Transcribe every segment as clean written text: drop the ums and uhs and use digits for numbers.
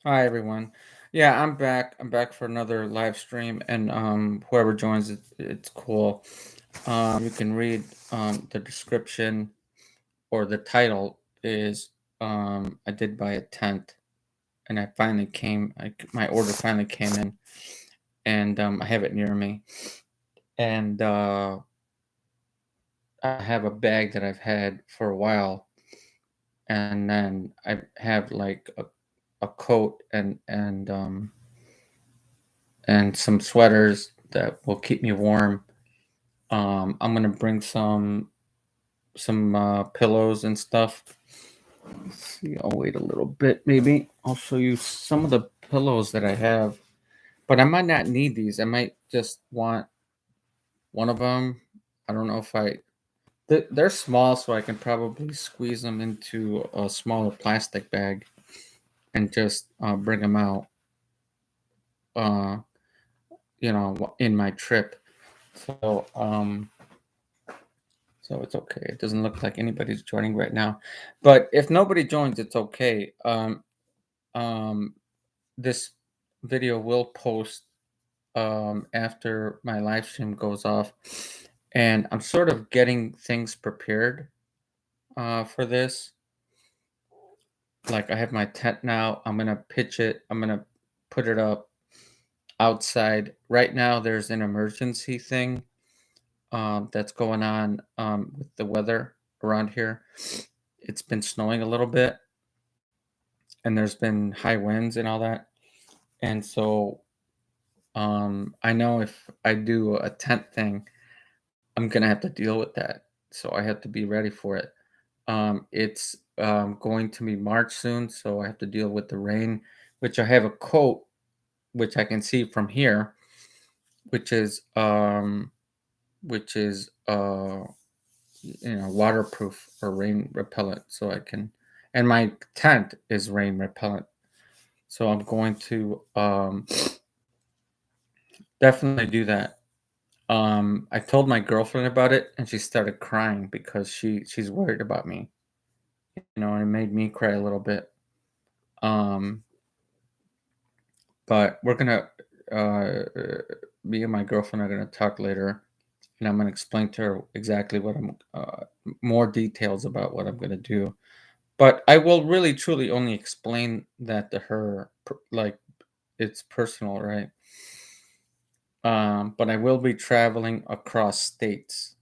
Hi everyone. Yeah, I'm back. I'm back for another live stream, and whoever joins it, it's cool. You can read the description or the title is I did buy a tent, and I finally came. My order finally came in, and I have it near me, and I have a bag that I've had for a while, and then I have like a coat and some sweaters that will keep me warm. I'm gonna bring some pillows and stuff. Let's see, I'll wait a little bit. Maybe I'll show you some of the pillows that I have, but I might not need these. I might just want one of them. I don't know if they're small, so I can probably squeeze them into a smaller plastic bag and just bring them out. Uh, in my trip. So so it's okay. It doesn't look like anybody's joining right now. But if nobody joins, it's okay. Um, this video will post after my live stream goes off. And I'm sort of getting things prepared for this. Like I have my tent now. I'm going to pitch it. I'm going to put it up outside. Right now, there's an emergency thing that's going on with the weather around here. It's been snowing a little bit, and there's been high winds and all that. And so I know if I do a tent thing, I'm gonna have to deal with that. So I have to be ready for it. It's going to be March soon, so I have to deal with the rain, which I have a coat, which I can see from here, which is um, which is waterproof or rain repellent, so I can. And my tent is rain repellent, so I'm going to definitely do that. I told my girlfriend about it, and she started crying because she's worried about me. And it made me cry a little bit. Um, but we're gonna, me and my girlfriend are gonna talk later, and I'm gonna explain to her exactly what more details about what I'm gonna do. But I will really truly only explain that to her, like it's personal, right? But I will be traveling across states.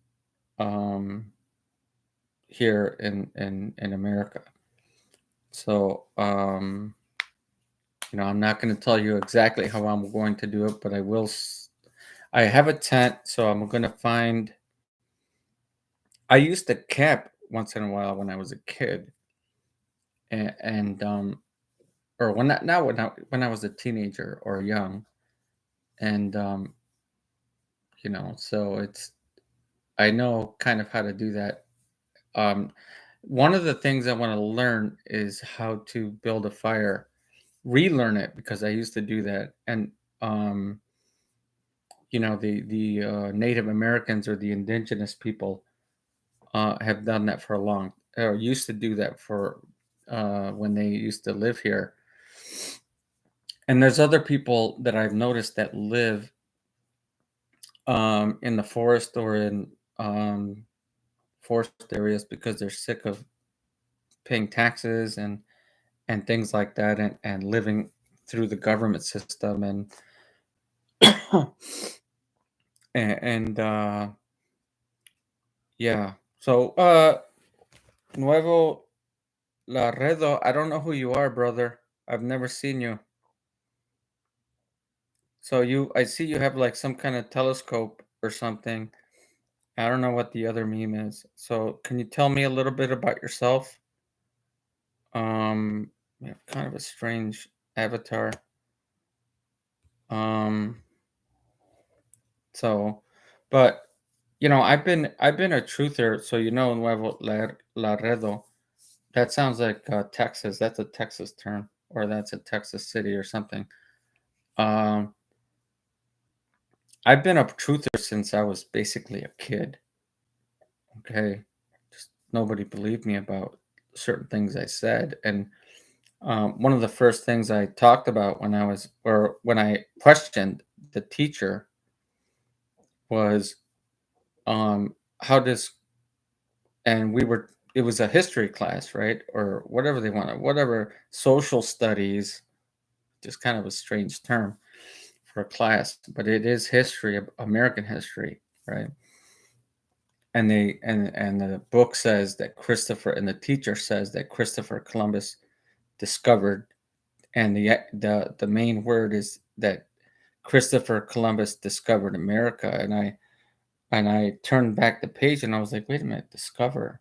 Um, here in America. So I'm not going to tell you exactly how I'm going to do it, but I will. I have a tent, so I'm going to find. I used to camp once in a while when I was a kid, and or when not now when I was a teenager or young, and so it's I know kind of how to do that. Um, One of the things I want to learn is how to build a fire, relearn it because I used to do that. And um, the Native Americans or the indigenous people have done that for a long or used to do that for when they used to live here. And there's other people that I've noticed that live in the forest or in um, forest areas because they're sick of paying taxes and things like that, and living through the government system, and yeah. So Nuevo Laredo, I don't know who you are, brother. I've never seen you. So I see you have like some kind of telescope or something. I don't know what the other meme is. So can you tell me a little bit about yourself? You have kind of a strange avatar. Um, so, but I've been a truther, so Nuevo Laredo. That sounds like Texas. That's a Texas term, or that's a Texas city or something. Um, I've been a truther since I was basically a kid. Okay, just nobody believed me about certain things I said, and one of the first things I talked about when I questioned the teacher was, how does, and it was a history class, right? Or whatever they wanted, whatever, social studies, just kind of a strange term for a class, but it is history, American history, right? And the book says that and the teacher says that Christopher Columbus discovered, and the main word is that Christopher Columbus discovered America. And I turned back the page and I was like, wait a minute, discover.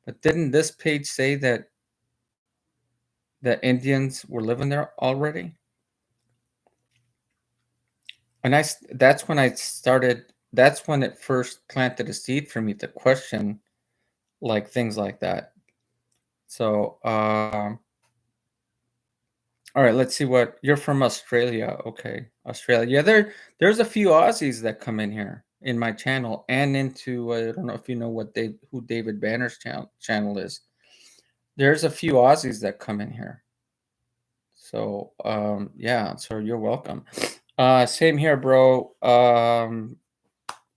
But didn't this page say that the Indians were living there already? And that's when I started. That's when it first planted a seed for me to question like things like that. So, all right, let's see what you're from Australia. Okay, Australia. Yeah, there's a few Aussies that come in here in my channel and into I don't know if you know who David Banner's channel is. There's a few Aussies that come in here. So, yeah, so you're welcome. Same here, bro.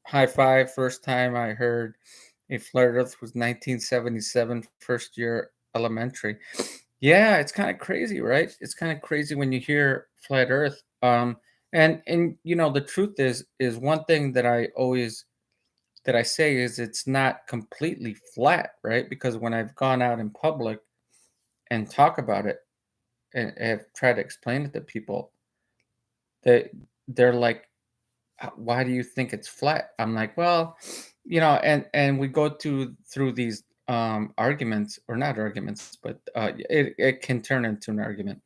High five. First time I heard a flat Earth was 1977, first year elementary. Yeah, it's kind of crazy, right? It's kind of crazy when you hear flat Earth. And the truth is one thing that I say is it's not completely flat, right? Because when I've gone out in public and talk about it and have tried to explain it to people, they they're like, why do you think it's flat? I'm like, well, and we go through these arguments, or not arguments, but it can turn into an argument.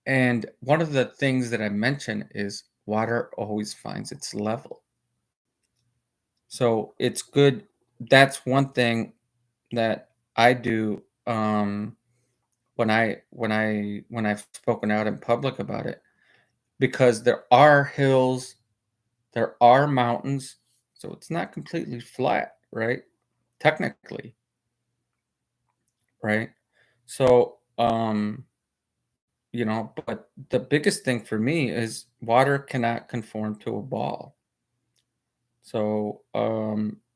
And one of the things that I mention is water always finds its level. So it's good. That's one thing that I do, when I've spoken out in public about it, because there are hills, there are mountains, so it's not completely flat, right? Technically, right? So, but the biggest thing for me is water cannot conform to a ball. So,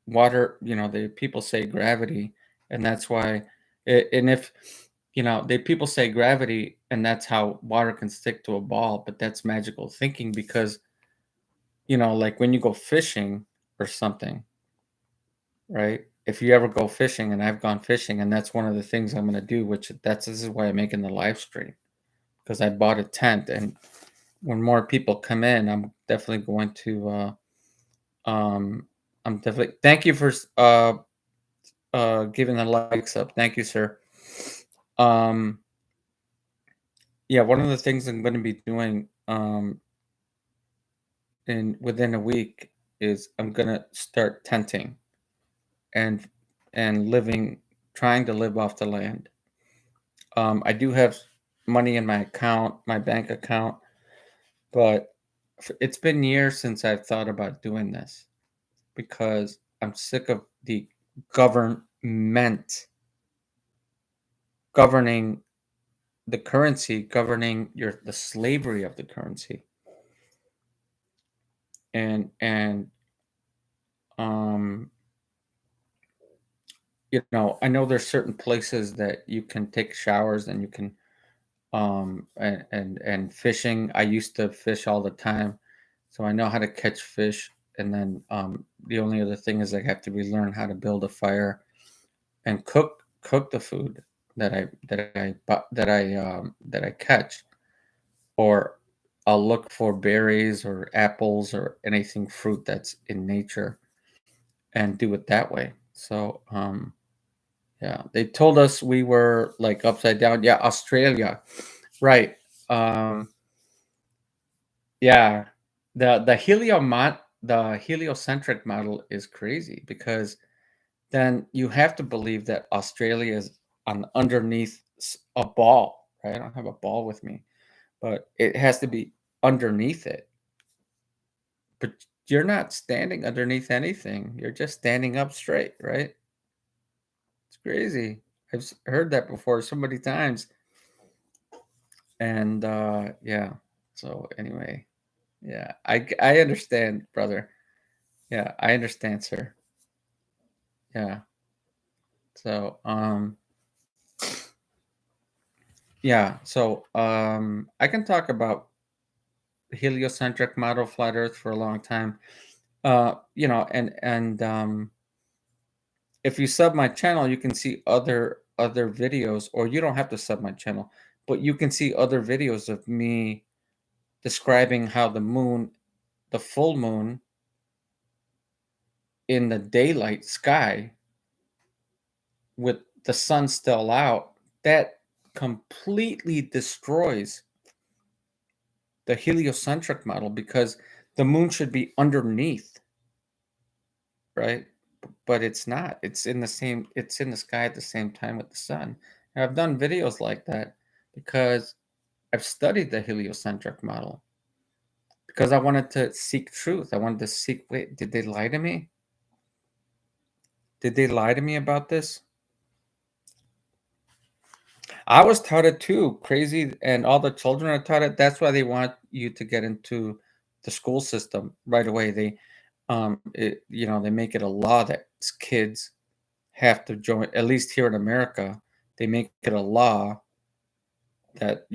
water, the people say gravity, and that's why, and if, they people say gravity, and that's how water can stick to a ball, but that's magical thinking because, like when you go fishing or something, right? If you ever go fishing, and I've gone fishing, and that's one of the things I'm going to do, this is why I'm making the live stream, because I bought a tent, and when more people come in, um, I'm definitely, thank you for giving the likes up. Thank you, sir. Um, yeah, one of the things I'm going to be doing, within a week, is I'm going to start tenting and trying to live off the land. I do have money in my bank account, but it's been years since I've thought about doing this because I'm sick of the government governing the currency, governing the slavery of the currency. And um I know there's certain places that you can take showers, and you can, and fishing. I used to fish all the time, so I know how to catch fish. And then, the only other thing is I have to relearn how to build a fire and cook the food that I catch. Or I'll look for berries or apples or anything fruit that's in nature and do it that way. So, yeah, they told us we were like upside down. Yeah, Australia, right? Um, yeah, the heliocentric model is crazy because then you have to believe that Australia is on underneath a ball, right? I don't have a ball with me, but it has to be underneath it. But you're not standing underneath anything. You're just standing up straight, right? It's crazy. heard that before so many times. And yeah. So anyway, yeah, I understand, brother. Yeah, I understand, sir. Yeah. So yeah, so I can talk about heliocentric model flat Earth for a long time. And if you sub my channel, you can see other videos, or you don't have to sub my channel, but you can see other videos of me describing how the full moon in the daylight sky with the sun still out, that completely destroys the heliocentric model because the moon should be underneath, right? But it's not. It's in the sky at the same time with the sun. And I've done videos like that because I've studied the heliocentric model because I wanted to seek truth. I wanted to seek, wait, did they lie to me? Did they lie to me about this? I was taught it too, crazy, and all the children are taught it. That's why they want you to get into the school system right away. They make it a law that kids have to join. At least here in America, they make it a law that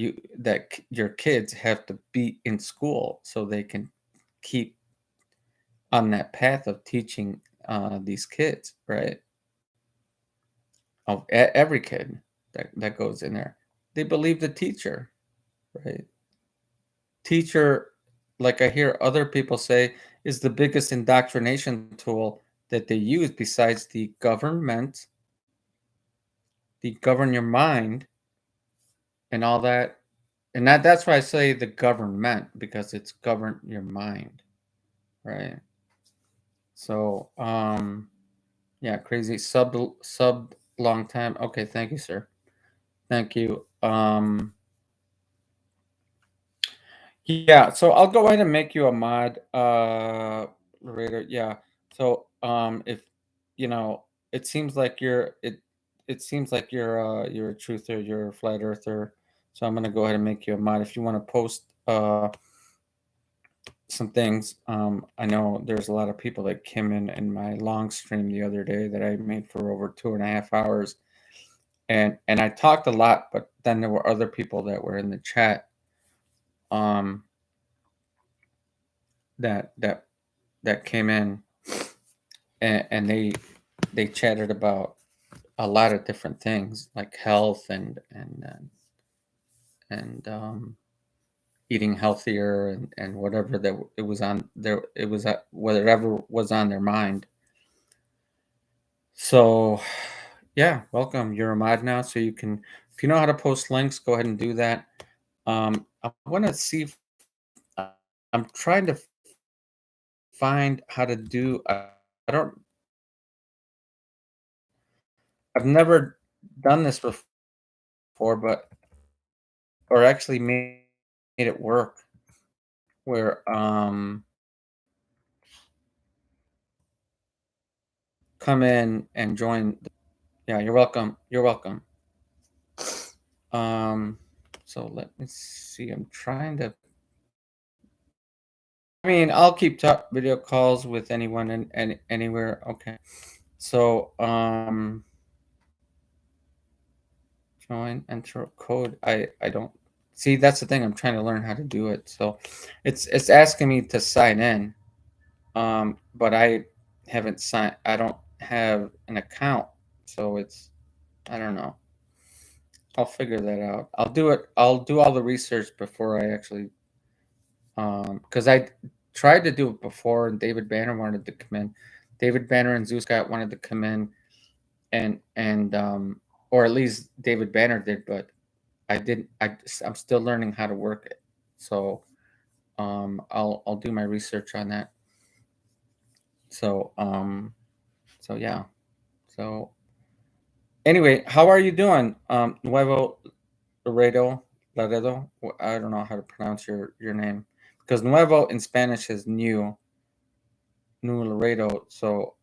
your kids have to be in school so they can keep on that path of teaching these kids, right? Of every kid that goes in there, they believe the teacher, right? Teacher, like I hear other people say, is the biggest indoctrination tool that they use besides the government, the govern your mind, and all that. And that's why I say the government, because it's govern your mind, right? So yeah, crazy sub long time. Okay, thank you, sir. Thank you. Yeah, so I'll go ahead and make you a mod, Laredo. Yeah. So, if you know, it seems like it seems like you're a truther, you're a flat earther. So I'm gonna go ahead and make you a mod. If you want to post some things, I know there's a lot of people that came in my long stream the other day that I made for over 2.5 hours, and I talked a lot, but then there were other people that were in the chat. Um, that that that came in, and they chatted about a lot of different things like health and eating healthier and whatever that it was on there it was whatever was on their mind. So yeah, welcome. You're a mod now, so you can, if you know how to post links, go ahead and do that. I want to see if I'm trying to find how to do. I don't. I've never done this before, but or actually made it work where come in and join. Yeah, you're welcome. You're welcome. Um, so let me see. I'm trying to. I mean, I'll keep video calls with anyone and anywhere. Okay. So join, enter a code. I don't see. That's the thing. I'm trying to learn how to do it. So it's asking me to sign in. But I haven't signed. I don't have an account, so I don't know. I'll figure that out. I'll do it. I'll do all the research before I actually, because I tried to do it before, and David Banner wanted to come in. David Banner and Zeus Scott wanted to come in, and or at least David Banner did, but I didn't. I'm still learning how to work it, so I'll do my research on that. So so yeah, so anyway, how are you doing, Nuevo Laredo? I don't know how to pronounce your name because Nuevo in Spanish is new, New Laredo. So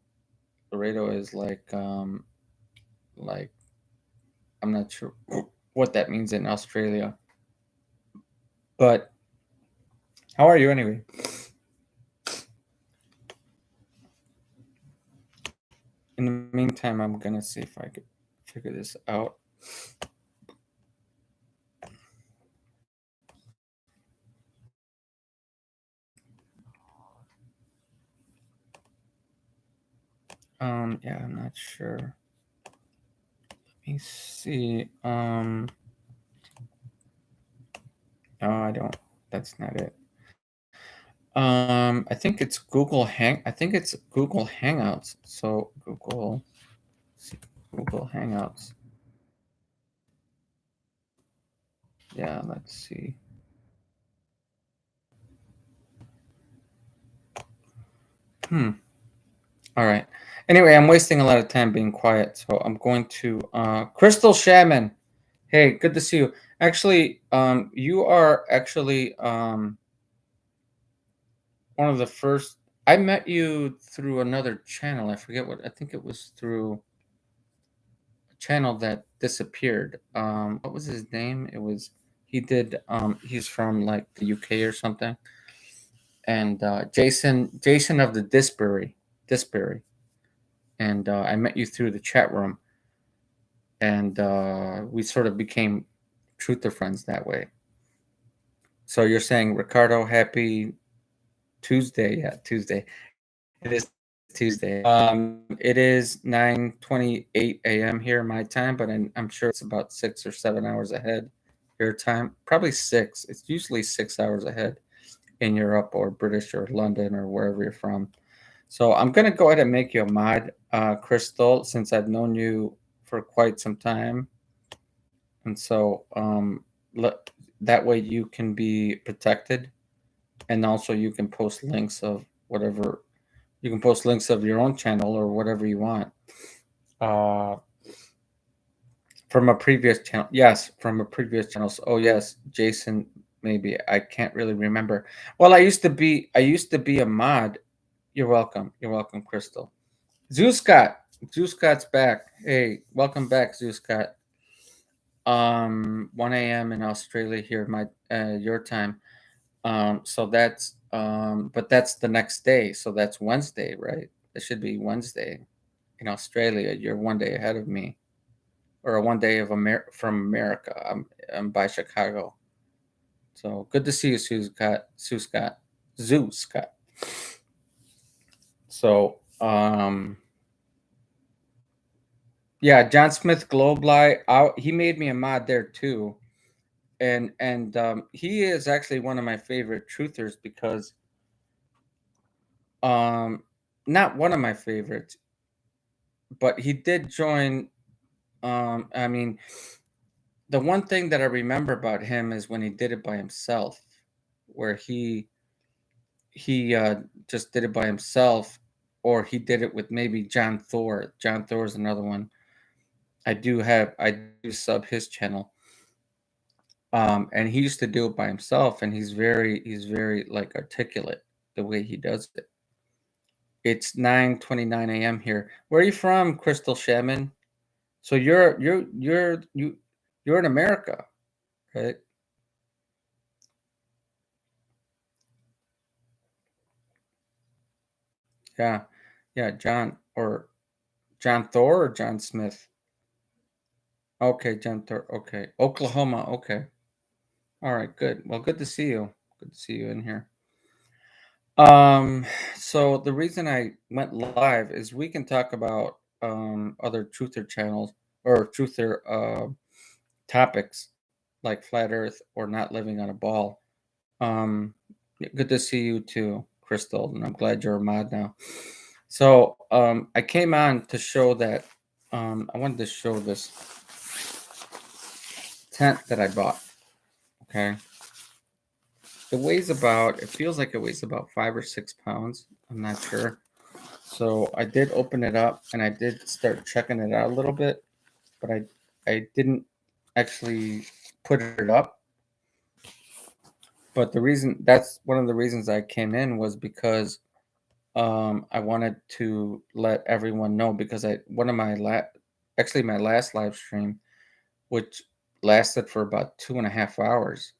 Laredo is like I'm not sure what that means in Australia. But how are you anyway? In the meantime, I'm gonna see if I could figure this out. Yeah, I'm not sure. Let me see. No, I don't. That's not it. I think it's I think it's Google Hangouts. So Google Hangouts. Yeah, let's see. All right. Anyway, I'm wasting a lot of time being quiet, so I'm going to Crystal Shaman. Hey, good to see you. Actually, you are actually one of the first. I met you through another channel. I forget what. I think it was through a channel that disappeared. What was his name? It was he did. He's from like the UK or something. And Jason of the Disbury, and I met you through the chat room, and we sort of became truther friends that way. So you're saying, Ricardo, happy Tuesday? Yeah, Tuesday. It is Tuesday. It is 9:28 a.m. here my time, but I'm sure it's about 6 or 7 hours ahead your time. Probably six. It's usually 6 hours ahead in Europe or British or London or wherever you're from. So I'm gonna go ahead and make you a mod, Crystal, since I've known you for quite some time, and so that way you can be protected, and also you can post links of whatever. You can post links of your own channel or whatever you want. Uh, from a previous channel, yes, from a previous channel. Oh yes, Jason. Maybe I can't really remember. Well, I used to be a mod. You're welcome. You're welcome, Crystal. Zeuscott. Zeuscott's back. Hey, welcome back, Zeuscott. 1 a.m. in Australia here, my your time. So that's but that's the next day. So that's Wednesday, right? It should be Wednesday in Australia. You're 1 day ahead of me, or a 1 day from America. I'm by Chicago. So good to see you, Sue Scott. Sue Scott. Zoo Scott. So yeah, John Smith Globely. He made me a mod there too, and he is actually one of my favorite truthers because um not one of my favorites, but he did join. I mean, the one thing that I remember about him is when he did it by himself, where he just did it by himself, or he did it with maybe John Thor. John Thor is another one. I do sub his channel, and he used to do it by himself, and he's very like articulate the way he does it. It's 9:29 a.m. here. Where are you from, Crystal Shaman? So you're in America, right? Yeah, yeah, John Thor or John Smith. Okay, John Thor. Okay, Oklahoma. Okay, all right, good. Well, good to see you. Good to see you in here. Um, so the reason I went live is we can talk about other truther channels or truther topics like flat Earth or not living on a ball. Good to see you too, Crystal, and I'm glad you're a mod now. So I came on to show that I wanted to show this tent that I bought. Okay, it feels like it weighs about 5 or 6 pounds. I'm not sure. So I did open it up and I did start checking it out a little bit, but I didn't actually put it up. But that's one of the reasons I came in was because I wanted to let everyone know because I one of my actually my last live stream which lasted for about 2.5 hours.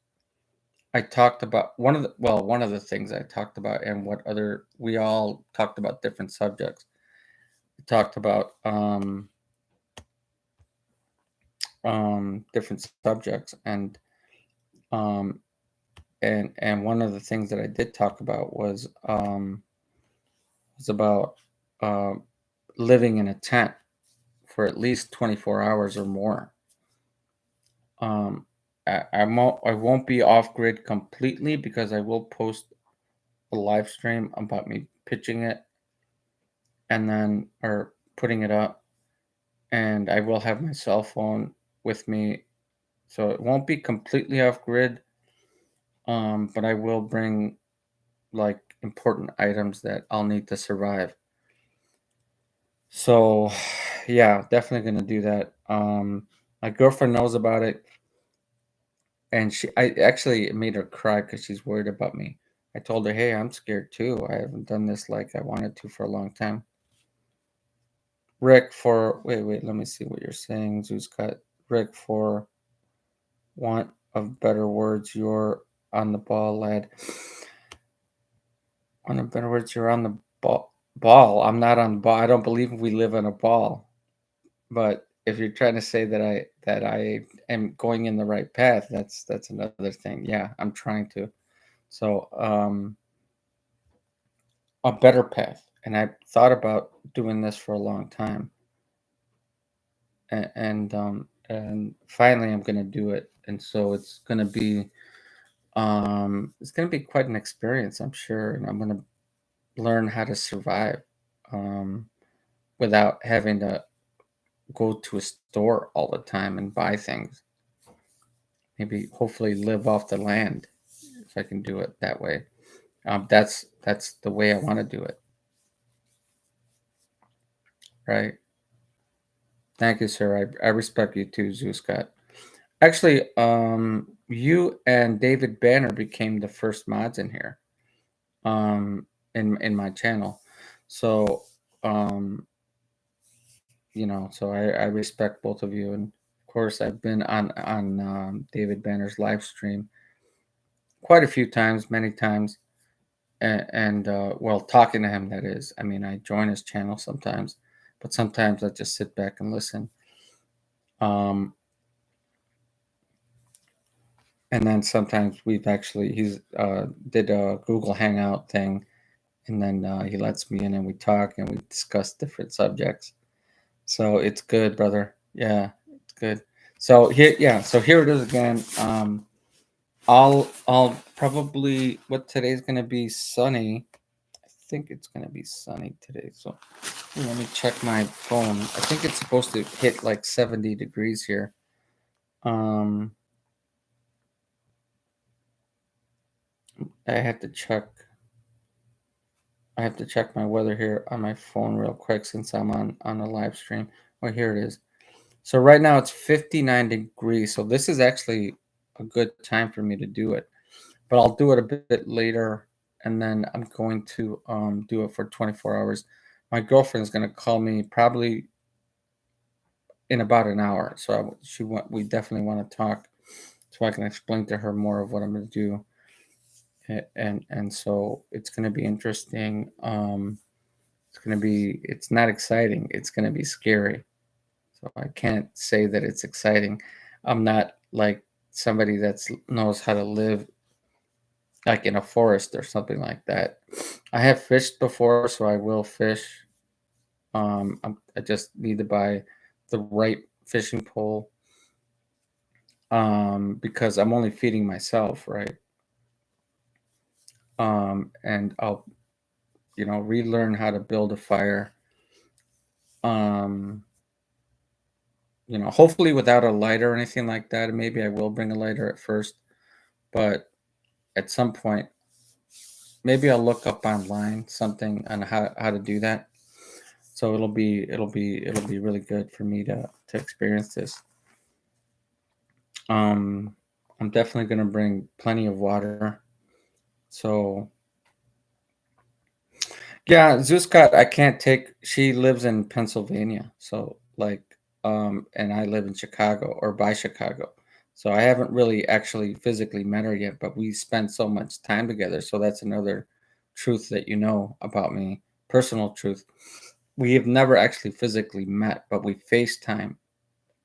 I talked about one of the things I talked about, and what other we all talked about different subjects. We talked about different subjects, um, and one of the things that I did talk about was about uh, living in a tent for at least 24 hours or more. Um, I won't be off grid completely because I will post a live stream about me pitching it and then or putting it up, and I will have my cell phone with me, so it won't be completely off grid. But I will bring like important items that I'll need to survive. So, yeah, definitely gonna do that. My girlfriend knows about it, and I actually made her cry because she's worried about me. I told her, "Hey, I'm scared too. I haven't done this like I wanted to for a long time." Rick, for wait, let me see what you're saying. Zeus cut Rick, for want of better words, you're on the ball, lad. On the better words, you're on the ball. I'm not on the ball. I don't believe we live on a ball. But if you're trying to say that I am going in the right path, that's another thing. Yeah, I'm trying to. So a better path. And I thought about doing this for a long time. And finally I'm gonna do it. And so it's gonna be quite an experience, I'm sure, and I'm gonna learn how to survive um without having to go to a store all the time and buy things. Maybe hopefully live off the land if I can do it that way. That's the way I want to do it. Right. Thank you, sir. I respect you too, Zeus Scott. Actually, you and David Banner became the first mods in here, in my channel. So, um, so I respect both of you, and of course, I've been on David Banner's live stream quite a few times, many times, and well, talking to him, that is. I mean, I join his channel sometimes, but sometimes I just sit back and listen. Um, and then sometimes he's did a Google Hangout thing, and then he lets me in and we talk and we discuss different subjects. So it's good, brother. Yeah, it's good. So here it is again. I'll probably, what today's gonna be sunny. I think it's gonna be sunny today. So let me check my phone. I think it's supposed to hit like 70 degrees here. Um, I have to check. I have to check my weather here on my phone real quick since I'm on a live stream. Oh, here it is. So right now it's 59 degrees. So this is actually a good time for me to do it. But I'll do it a bit later, and then I'm going to do it for 24 hours. My girlfriend's going to call me probably in about an hour. So we definitely want to talk so I can explain to her more of what I'm going to do. And so it's going to be interesting. It's not exciting. It's going to be scary. So I can't say that it's exciting. I'm not like somebody that knows how to live like in a forest or something like that. I have fished before, so I will fish. I just need to buy the right fishing pole, because I'm only feeding myself, right? And I'll, relearn how to build a fire. Um, hopefully without a lighter or anything like that. Maybe I will bring a lighter at first, but at some point, maybe I'll look up online something on how to do that. So it'll be really good for me to experience this. Um, I'm definitely gonna bring plenty of water. So yeah, Zuskat, I can't take. She lives in Pennsylvania, so like and I live in Chicago or by Chicago. So I haven't really actually physically met her yet, but we spent so much time together. So that's another truth that you know about me, personal truth. We have never actually physically met, but we FaceTime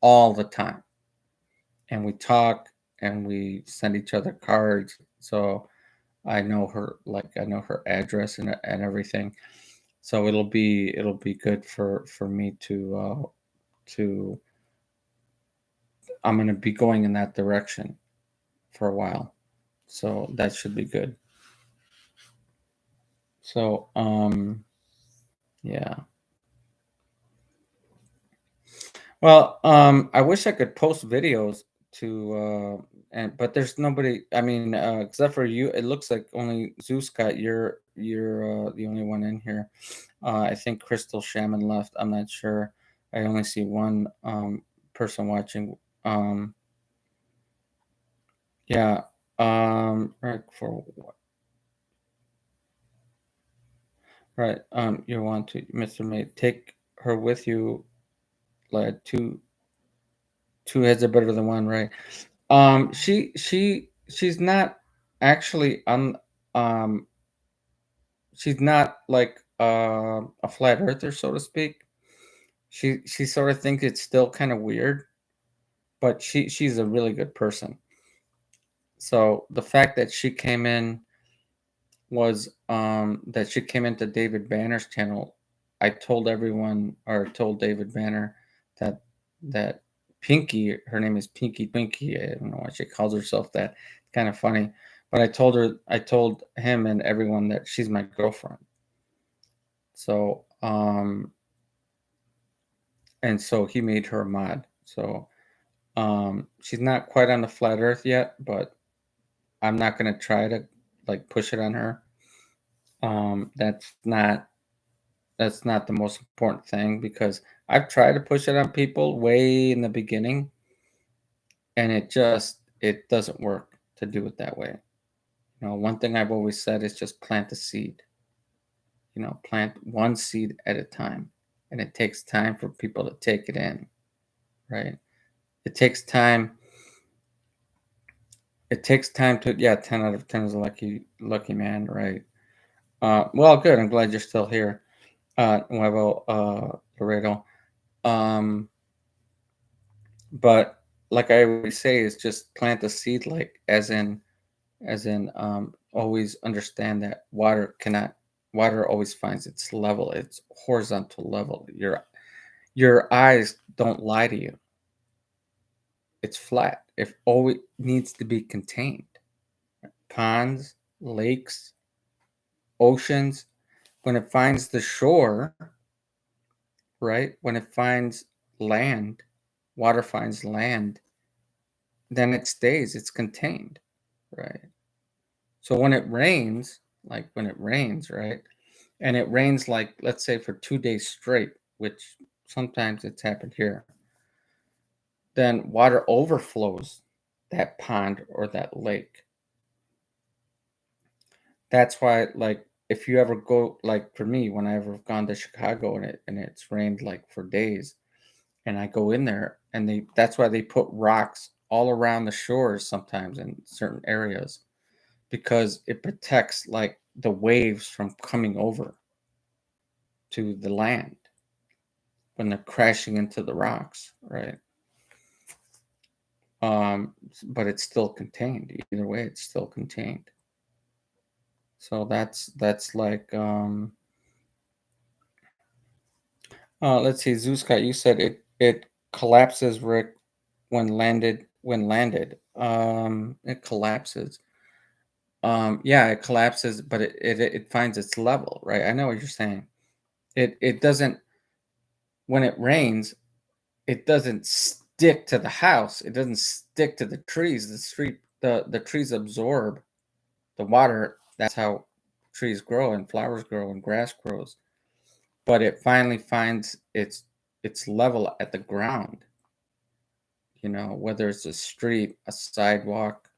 all the time and we talk and we send each other cards. So I know her, like I know her address and everything. So it'll be good for me to I'm gonna be going in that direction for a while. So that should be good. So yeah. Well, I wish I could post videos to and but there's nobody. I mean, except for you, it looks like only Zeus got you're the only one in here. I think Crystal Shaman left. I'm not sure. I only see one person watching. Yeah. Right for what? Right. You want to, Mr. May, take her with you. Like two heads are better than one, right? She's not actually um she's not like a flat earther, so to speak. She sort of thinks it's still kind of weird, but she's a really good person. So the fact that she came in was that she came into David Banner's channel. I told everyone or told David Banner that that Pinky, her name is Pinky Twinkie. I don't know why she calls herself that. Kind of funny. But I told him and everyone that she's my girlfriend. So and so he made her a mod. So she's not quite on the flat earth yet, but I'm not gonna try to like push it on her. That's not the most important thing because I've tried to push it on people way in the beginning and it doesn't work to do it that way. One thing I've always said is just plant the seed. Plant one seed at a time. And it takes time for people to take it in, right? It takes time. It takes time to, yeah, 10 out of 10 is a lucky man, right? Well, good. I'm glad you're still here. Nuevo Laredo. Um, but like I always say, is just plant the seed, like as in always understand that water always finds its level, its horizontal level. Your eyes don't lie to you. It's flat. It always needs to be contained. Ponds, lakes, oceans, when it finds the shore, right? When it finds land, water finds land, then it stays, it's contained, right? So when it rains, right? And it rains like let's say for 2 days straight, which sometimes it's happened here, then water overflows that pond or that lake. That's why, like, if you ever go, like for me, when I ever gone to Chicago and it's rained like for days, and I go in there and that's why they put rocks all around the shores sometimes in certain areas because it protects like the waves from coming over to the land when they're crashing into the rocks, right? But it's still contained. Either way, it's still contained. So that's like let's see, Zeuscat, you said it collapses, Rick, when landed. It collapses. Yeah, it collapses, but it finds its level, right? I know what you're saying. It doesn't when it rains, it doesn't stick to the house. It doesn't stick to the trees. The trees absorb the water. That's how trees grow and flowers grow and grass grows. But it finally finds its level at the ground. Whether it's a street, a sidewalk,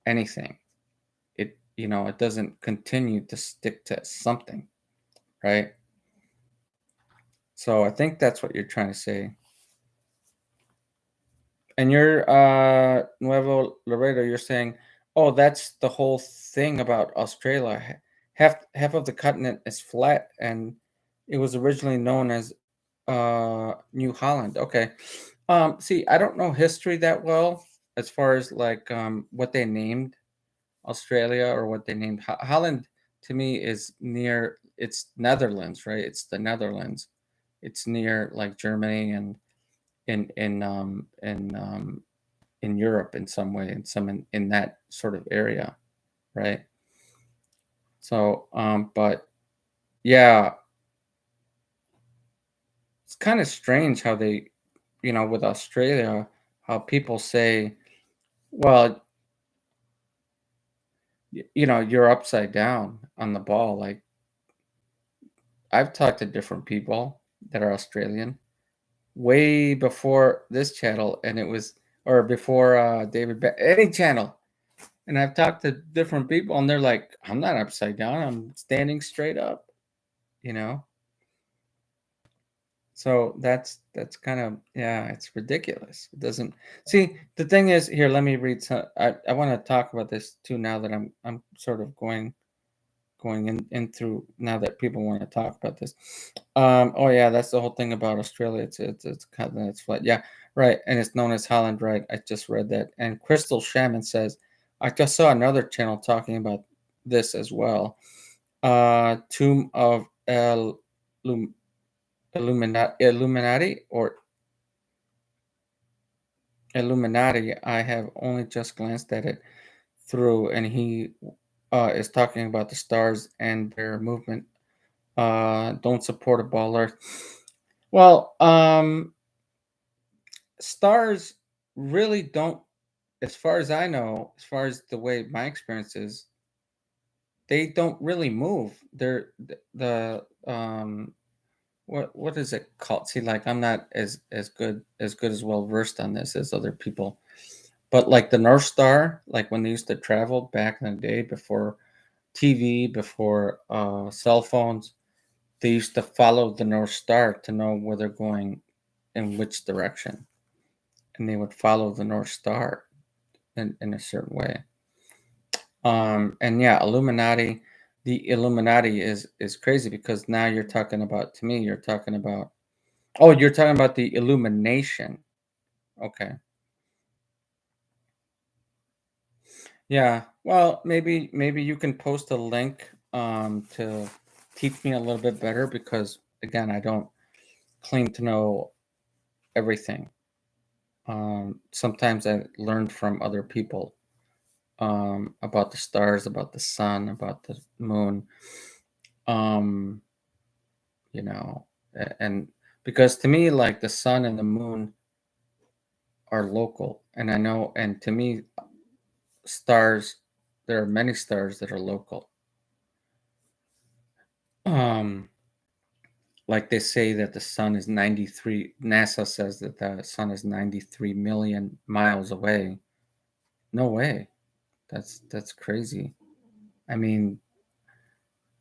anything. It doesn't continue to stick to something, right? So I think that's what you're trying to say. And you're Nuevo Laredo, you're saying, oh, that's the whole thing about Australia. Half of the continent is flat, and it was originally known as New Holland. Okay. See, I don't know history that well as far as like what they named Australia or what they named Holland. To me, is near, it's Netherlands, right? It's the Netherlands. It's near like Germany and in Europe in some way, in in that sort of area, right? So, but yeah, it's kind of strange how they, with Australia, how people say, well, you're upside down on the ball. Like I've talked to different people that are Australian way before this channel, and it was, or before any channel. And I've talked to different people, and they're like, I'm not upside down. I'm standing straight up, you know? So that's kind of, yeah, it's ridiculous. It doesn't see, the thing is here, let me read some. I want to talk about this too now that I'm sort of going in through now that people want to talk about this. Oh yeah, that's the whole thing about Australia. It's kind of, it's flat. Yeah, right. And it's known as Holland, right? I just read that. And Crystal Shaman says, I just saw another channel talking about this as well. Tomb of Illuminati or Illuminati. I have only just glanced at it through, and he is talking about the stars and their movement. Don't support a ball Earth. Well, stars really don't, as far as I know, as far as the way my experience is, they don't really move. They're what is it called? See, like I'm not as good as well versed on this as other people. But like the North Star, like when they used to travel back in the day before TV, before cell phones, they used to follow the North Star to know where they're going in which direction. And they would follow the North Star in a certain way. And yeah, the Illuminati is crazy because now you're talking about, to me, you're talking about, oh, you're talking about the illumination. Okay. Yeah. Well, maybe you can post a link to teach me a little bit better because again, I don't claim to know everything. Sometimes I learned from other people about the stars, about the sun, about the moon. Um, and because to me, like the sun and the moon are local, and I know, and to me, stars, there are many stars that are local. Um, like they say that the sun is 93, NASA says that the sun is 93 million miles away. No way. That's crazy. I mean,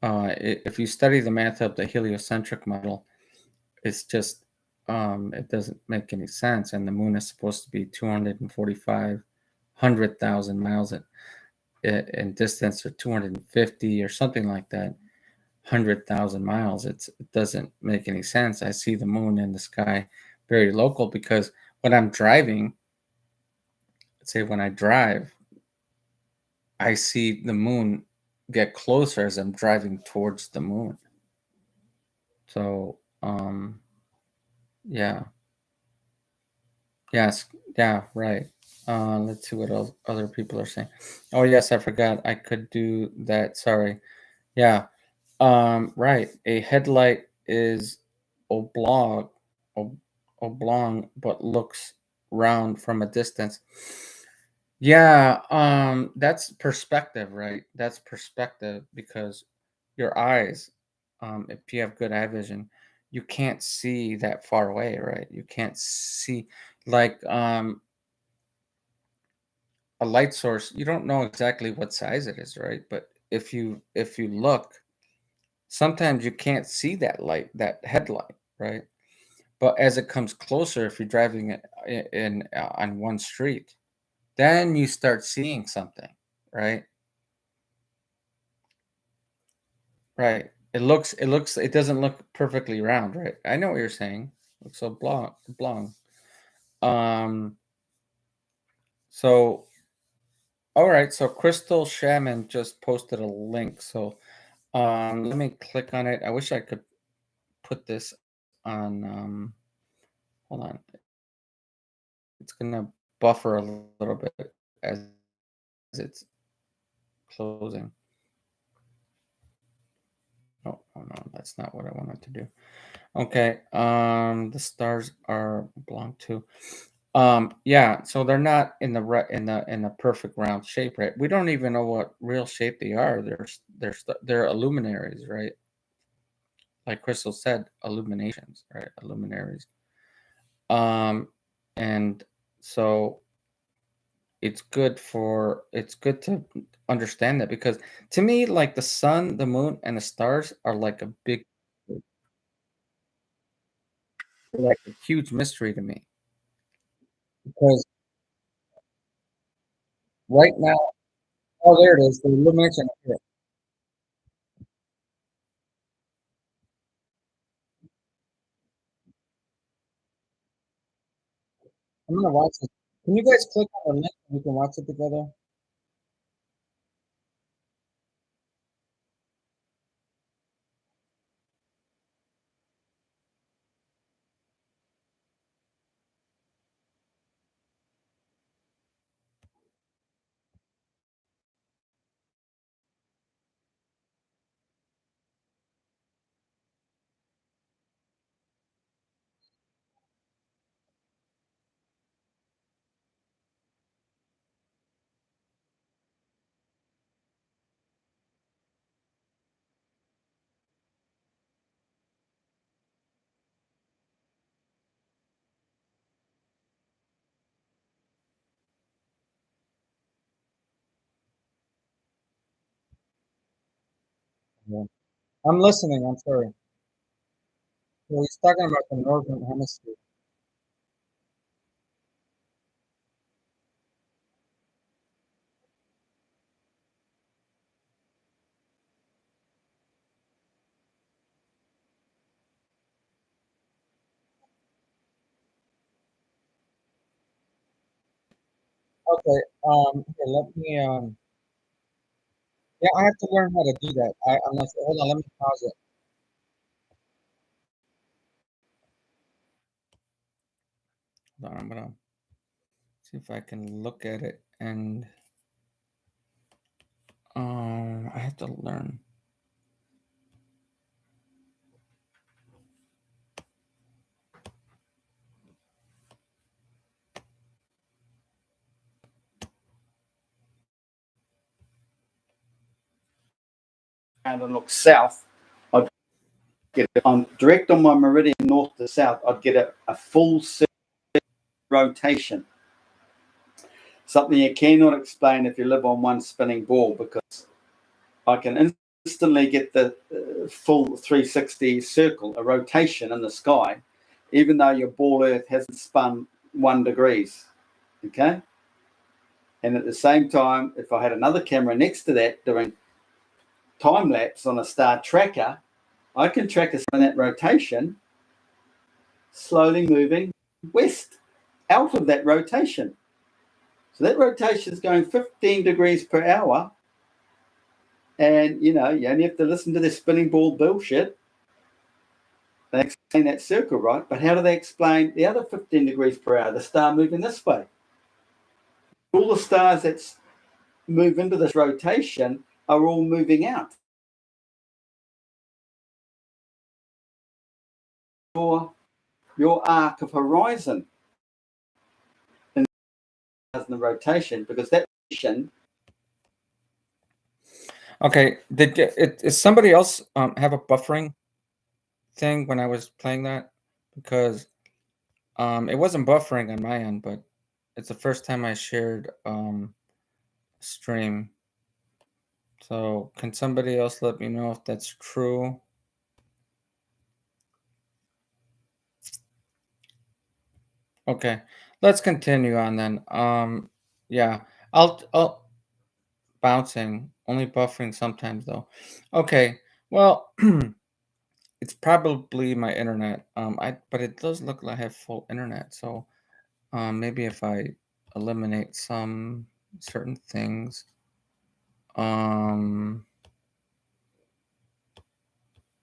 if you study the math of the heliocentric model, it's just it doesn't make any sense. And the moon is supposed to be 245,000 miles in distance, or 250 or something like that. 100,000 miles. It doesn't make any sense. I see the moon in the sky very local because when I'm driving, let's say when I drive, I see the moon get closer as I'm driving towards the moon. So, yeah, yes, yeah, right. Let's see what else other people are saying. Oh, yes, I forgot. I could do that. Sorry. Yeah. Right. A headlight is oblong, ob- oblong, but looks round from a distance. Yeah. That's perspective, right? That's perspective because your eyes, if you have good eye vision, you can't see that far away, right? You can't see like a light source. You don't know exactly what size it is, right? But if you look, sometimes you can't see that light, that headlight, right? But as it comes closer, if you're driving on one street, then you start seeing something, right? Right. It doesn't look perfectly round, right? I know what you're saying. Looks so blong. Um, so all right, so Crystal Shaman just posted a link. So let me click on it. I wish I could put this on hold on. It's gonna buffer a little bit as it's closing. Oh no, that's not what I wanted to do. Okay, the stars are belong to. Yeah, so they're not in the in the perfect round shape, right? We don't even know what real shape they are. They're illuminaries, right? Like Crystal said, illuminations, right? Illuminaries. Um, and so it's good to understand that because to me, like the sun, the moon, and the stars are like a big, like a huge mystery to me because right now, oh, there it is, the illumination. Here. I'm gonna watch it. Can you guys click on the link and we can watch it together? Yeah. I'm listening. I'm sorry. So he's talking about the northern hemisphere. Okay. Here, let me. Yeah, I have to learn how to do that. I'm not. Hold on. Let me pause it. Hold on, I'm gonna see if I can look at it and I have to learn. And look south, I'd get it on direct on my meridian north to south, I'd get a full rotation. Something you cannot explain if you live on one spinning ball because I can instantly get the full 360 circle, a rotation in the sky, even though your ball Earth hasn't spun 1 degrees. Okay. And at the same time, if I had another camera next to that doing time lapse on a star tracker, I can track us in that rotation slowly moving west out of that rotation. So that rotation is going 15 degrees per hour. And, you only have to listen to this spinning ball bullshit. They explain that circle, right? But how do they explain the other 15 degrees per hour, the star moving this way? All the stars that move into this rotation are all moving out. Your arc of horizon in the rotation, because that rotation. Okay, is somebody else have a buffering thing when I was playing that? Because it wasn't buffering on my end, but it's the first time I shared stream. So can somebody else let me know if that's true? Okay, let's continue on then. Yeah, I'll bouncing, only buffering sometimes though. Okay, well, it's probably my internet. But it does look like I have full internet, so maybe if I eliminate some certain things, let's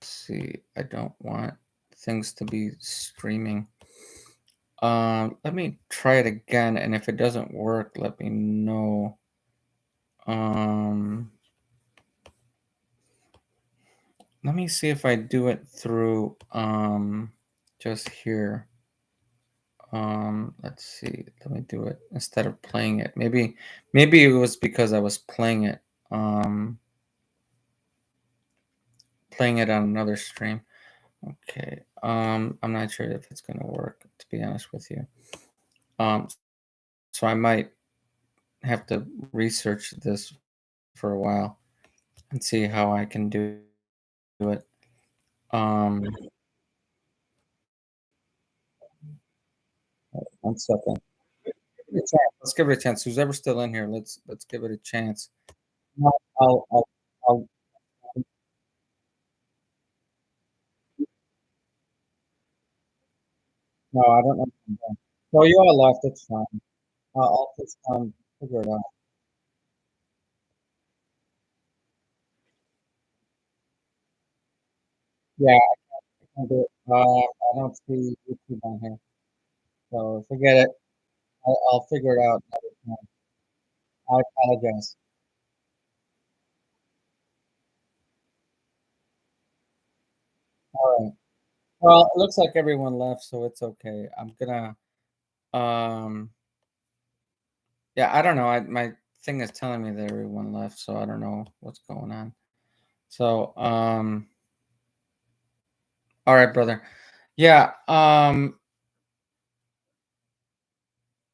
see, I don't want things to be streaming. Let me try it again, and if it doesn't work, let me know. Um, Let me see if I do it through just here. Let's see. Let me do it instead of playing it. Maybe it was because I was um playing it on another stream. Okay. I'm not sure if it's gonna work, to be honest with you. Um, so I might have to research this for a while and see how I can do it. Um, 1 second. Give it a chance. Let's give it a chance. Who's ever still in here, let's give it a chance. No, I'll no, I don't know. No, you all left. It's fine. I'll just figure it out. Yeah, I can do it. I don't see YouTube on here, so forget it. I'll figure it out another time. I apologize. All right. Well, it looks like everyone left, so it's okay. I'm gonna um yeah, I don't know. My thing is telling me that everyone left, so I don't know what's going on. So all right, brother. Yeah,